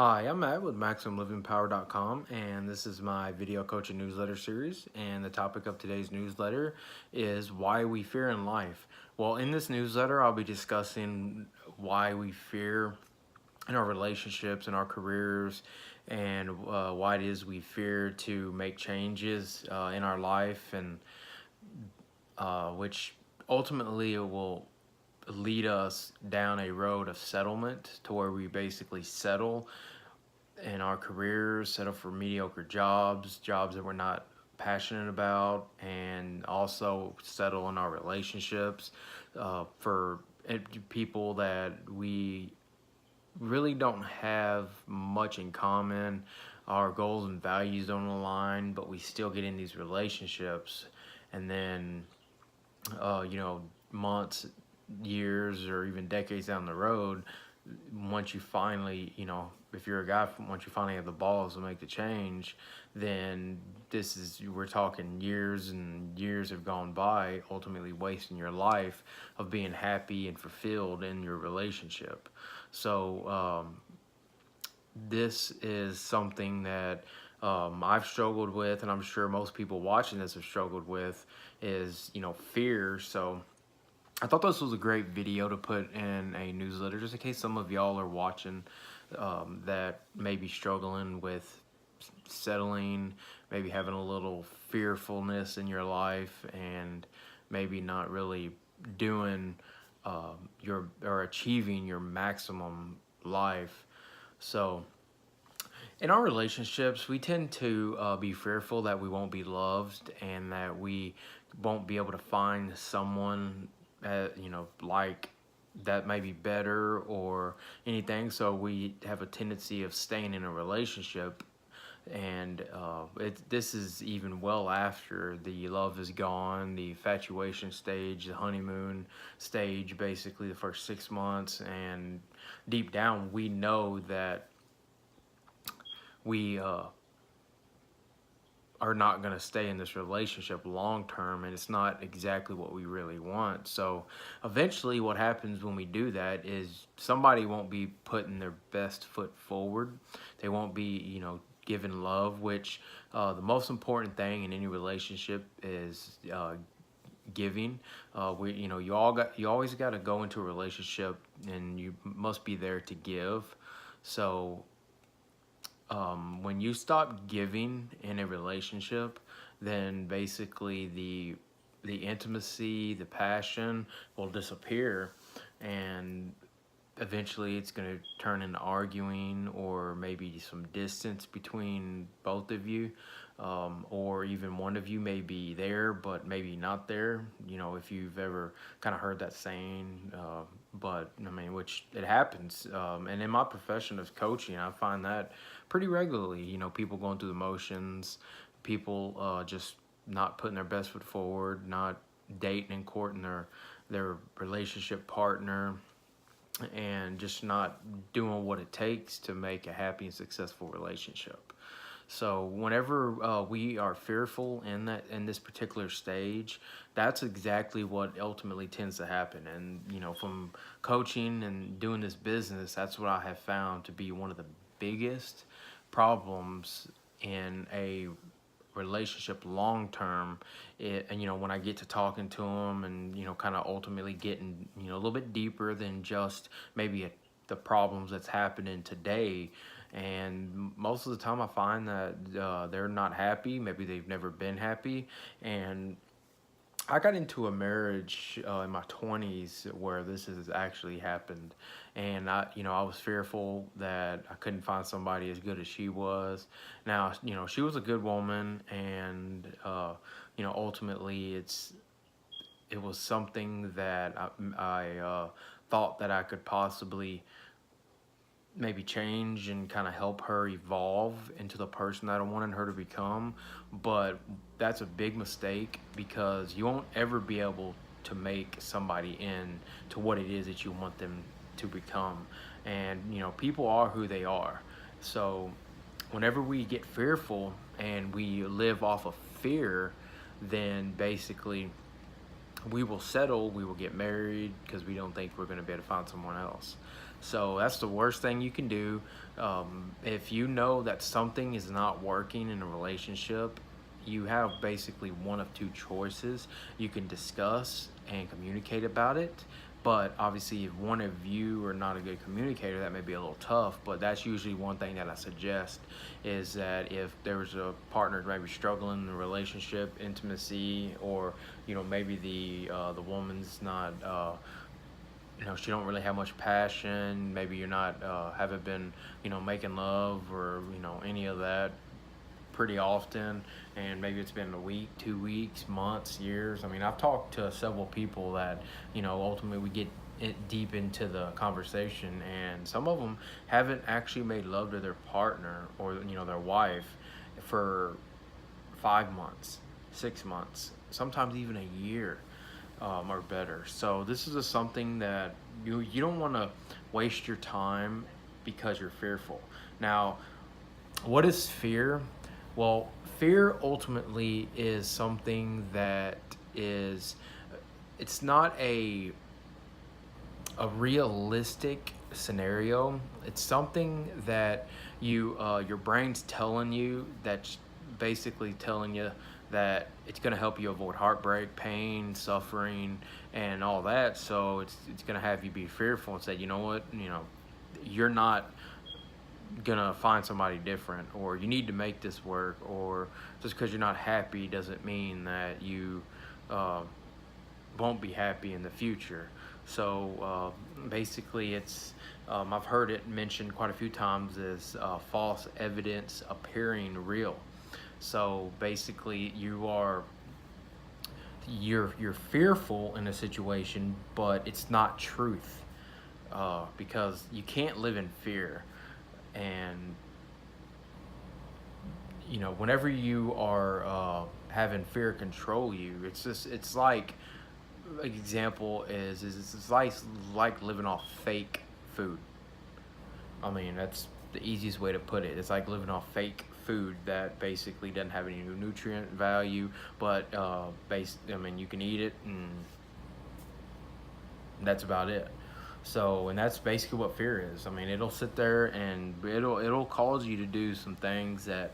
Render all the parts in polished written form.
Hi, I'm Matt with MaximumLivingPower.com, and this is my video coaching newsletter series. And the topic of today's newsletter is why we fear in life. Well, in this newsletter, I'll be discussing why we fear in our relationships and our careers, and why it is we fear to make changes in our life, and which ultimately it will lead us down a road of settlement to where we basically settle in our careers, settle for mediocre jobs that we're not passionate about, and also settle in our relationships for people that we really don't have much in common. Our goals and values don't align, but we still get in these relationships, and then months, years, or even decades down the road, once you finally, if you're a guy, once you finally have the balls to make the change, then we're talking years and years have gone by, ultimately wasting your life of being happy and fulfilled in your relationship. So this is something that I've struggled with, and I'm sure most people watching this have struggled with, is fear. So I thought this was a great video to put in a newsletter, just in case some of y'all are watching that may be struggling with settling, maybe having a little fearfulness in your life, and maybe not really doing your or achieving your maximum life. So in our relationships, we tend to be fearful that we won't be loved and that we won't be able to find someone, like that may be better or anything. So we have a tendency of staying in a relationship, and this is even well after the love is gone, the infatuation stage, the honeymoon stage, basically the first 6 months, and deep down we know that we are not going to stay in this relationship long term, and it's not exactly what we really want. So eventually what happens when we do that is somebody won't be putting their best foot forward. They won't be giving love, which the most important thing in any relationship is giving. You always got to go into a relationship and you must be there to give. So when you stop giving in a relationship, then basically the intimacy, the passion will disappear, and eventually it's going to turn into arguing, or maybe some distance between both of you, or even one of you may be there but maybe not there. If you've ever kind of heard that saying, but I mean, which it happens, and in my profession of coaching, I find that pretty regularly. People going through the motions, people just not putting their best foot forward, not dating and courting their relationship partner, and just not doing what it takes to make a happy and successful relationship. So whenever we are fearful in this particular stage, that's exactly what ultimately tends to happen. And from coaching and doing this business, that's what I have found to be one of the biggest problems in a relationship long term. And when I get to talking to them, and kind of ultimately getting a little bit deeper than just maybe the problems that's happening today, and most of the time I find that they're not happy. Maybe they've never been happy. And I got into a marriage in my 20s where this has actually happened, and I was fearful that I couldn't find somebody as good as she was. Now, she was a good woman, and ultimately it was something that I thought that I could possibly maybe change and kind of help her evolve into the person that I wanted her to become. But that's a big mistake, because you won't ever be able to make somebody into what it is that you want them to become. And people are who they are. So whenever we get fearful and we live off of fear, then basically we will settle, we will get married because we don't think we're going to be able to find someone else. So that's the worst thing you can do. If you know that something is not working in a relationship, you have basically one of two choices. You can discuss and communicate about it, but obviously if one of you are not a good communicator, that may be a little tough. But that's usually one thing that I suggest, is that if there's a partner maybe struggling in the relationship, intimacy, or maybe the woman's not she don't really have much passion, maybe you're not haven't been making love or any of that pretty often, and maybe it's been a week, 2 weeks, months, years. I mean, I've talked to several people that ultimately we get deep into the conversation, and some of them haven't actually made love to their partner or their wife for 5 months, 6 months, sometimes even a year, or better. So this is something that you don't want to waste your time because you're fearful. Now, what is fear? Well, fear ultimately is something that is, it's not a realistic scenario. It's something that your brain's telling you, that's basically telling you that it's going to help you avoid heartbreak, pain, suffering, and all that. So it's going to have you be fearful and say, you know what, you're not gonna find somebody different, or you need to make this work, or just because you're not happy doesn't mean that you won't be happy in the future. So basically it's I've heard it mentioned quite a few times as false evidence appearing real. So basically you're fearful in a situation, but it's not truth, because you can't live in fear. And whenever you are having fear control you, it's like, example is it's like living off fake food. I mean, that's the easiest way to put it. It's like living off fake food that basically doesn't have any nutrient value, but I mean, you can eat it and that's about it. So, and that's basically what fear is. I mean, it'll sit there and it'll cause you to do some things that,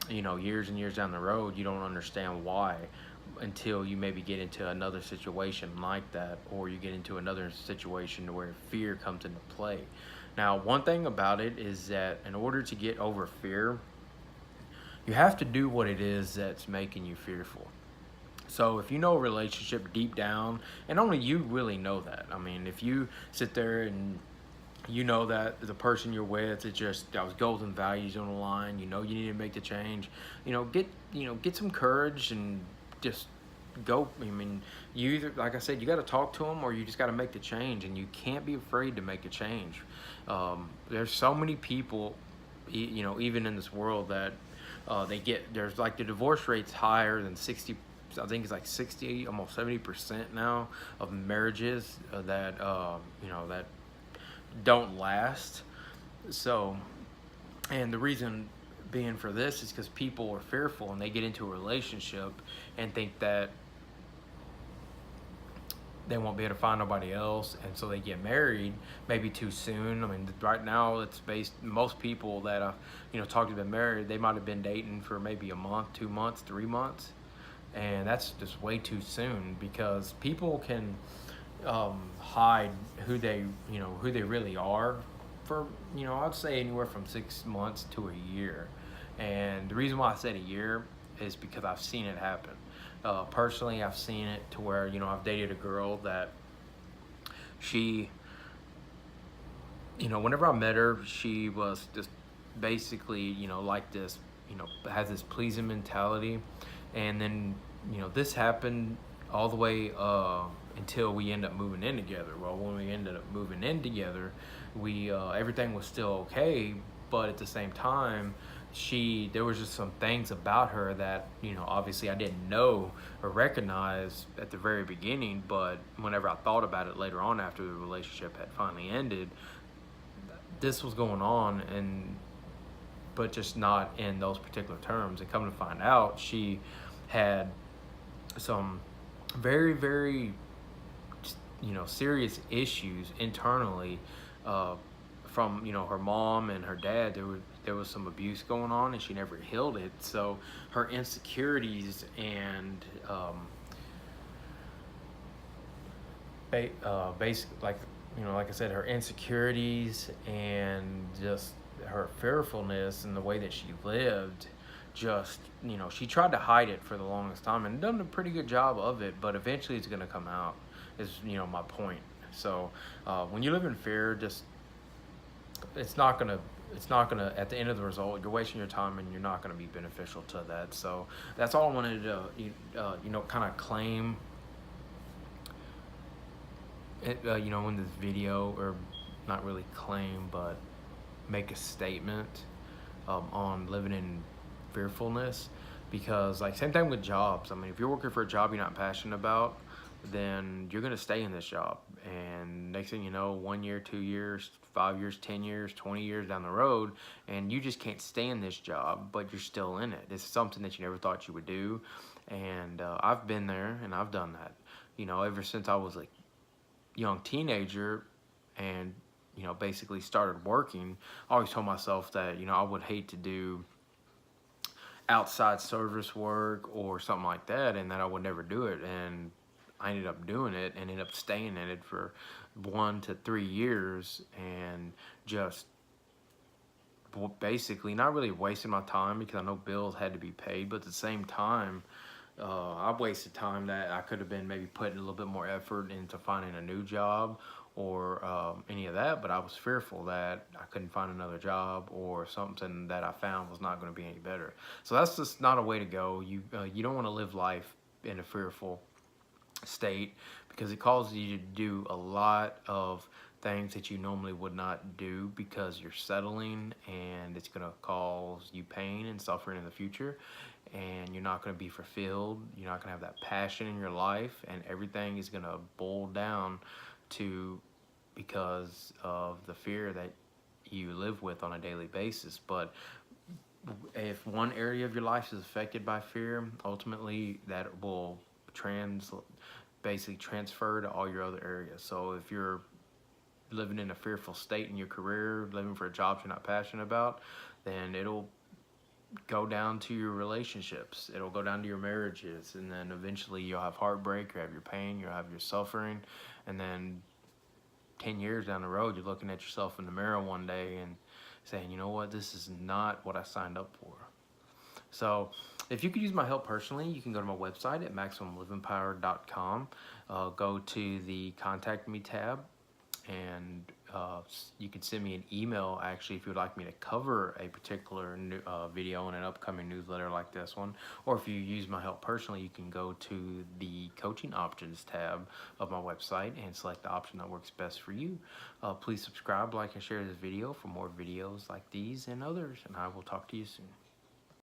years and years down the road, you don't understand why, until you maybe get into another situation like that, or you get into another situation where fear comes into play. Now, one thing about it is that in order to get over fear, you have to do what it is that's making you fearful. So if you know a relationship deep down, and only you really know that. I mean, if you sit there and you know that the person you're with, it's just those golden values on the line, you need to make the change, get some courage and just go. I mean, you either, like I said, you got to talk to them, or you just got to make the change, and you can't be afraid to make a change. There's so many people, even in this world, that there's like the divorce rate's higher than 60. I think it's like 60, almost 70% now of marriages that don't last. So, and the reason being for this is because people are fearful, and they get into a relationship and think that they won't be able to find nobody else, and so they get married maybe too soon. I mean, right now it's based, most people that talk to, been married, they might have been dating for maybe a month, 2 months, 3 months, and that's just way too soon, because people can hide who they really are for I'd say anywhere from 6 months to a year. And the reason why I said a year is because I've seen it happen. Personally, I've seen it to where I've dated a girl that she, whenever I met her, she was just basically like this, has this pleasing mentality. And then this happened all the way until we end up moving in together. Well, when we ended up moving in together, we everything was still okay, but at the same time, there was just some things about her that obviously I didn't know or recognize at the very beginning. But whenever I thought about it later on, after the relationship had finally ended, this was going on, but just not in those particular terms. And come to find out, she had some very, very serious issues internally uh, from her mom and her dad. There was some abuse going on, and she never healed it. So her insecurities and basic, like like I said, her insecurities and just her fearfulness and the way that she lived, just she tried to hide it for the longest time and done a pretty good job of it, but eventually it's going to come out, is my point. So when you live in fear, just it's not gonna at the end of the result, you're wasting your time and you're not going to be beneficial to that. So that's all I wanted to kind of claim it, in this video, or not really claim, but make a statement on living in fearfulness. Because, like, same thing with jobs. I mean, if you're working for a job you're not passionate about, then you're gonna stay in this job, and next thing you know, 1 year, 2 years, 5 years, 10 years, 20 years down the road, and you just can't stand this job, but you're still in it. It's something that you never thought you would do. And I've been there and I've done that, ever since I was a young teenager, and basically started working. I always told myself that I would hate to do outside service work or something like that, and that I would never do it. And I ended up doing it and ended up staying in it for 1 to 3 years, and just basically not really wasting my time, because I know bills had to be paid, but at the same time, I wasted time that I could have been maybe putting a little bit more effort into finding a new job, or any of that. But I was fearful that I couldn't find another job, or something that I found was not going to be any better. So that's just not a way to go. You don't want to live life in a fearful state, because it causes you to do a lot of things that you normally would not do, because you're settling, and it's going to cause you pain and suffering in the future, and you're not going to be fulfilled. You're not going to have that passion in your life, and everything is going to boil down to, because of the fear that you live with on a daily basis. But if one area of your life is affected by fear, ultimately that will basically transfer to all your other areas. So if you're living in a fearful state in your career, living for a job you're not passionate about, then it'll go down to your relationships. It'll go down to your marriages, and then eventually you'll have heartbreak, you'll have your pain, you'll have your suffering, and then 10 years down the road, you're looking at yourself in the mirror one day and saying, you know what, this is not what I signed up for. So if you could use my help personally, you can go to my website at MaximumLivingPower.com. Go to the Contact Me tab, and you can send me an email, actually, if you would like me to cover a particular video in an upcoming newsletter like this one. Or if you use my help personally, you can go to the Coaching Options tab of my website and select the option that works best for you. Please subscribe, like, and share this video for more videos like these and others, and I will talk to you soon.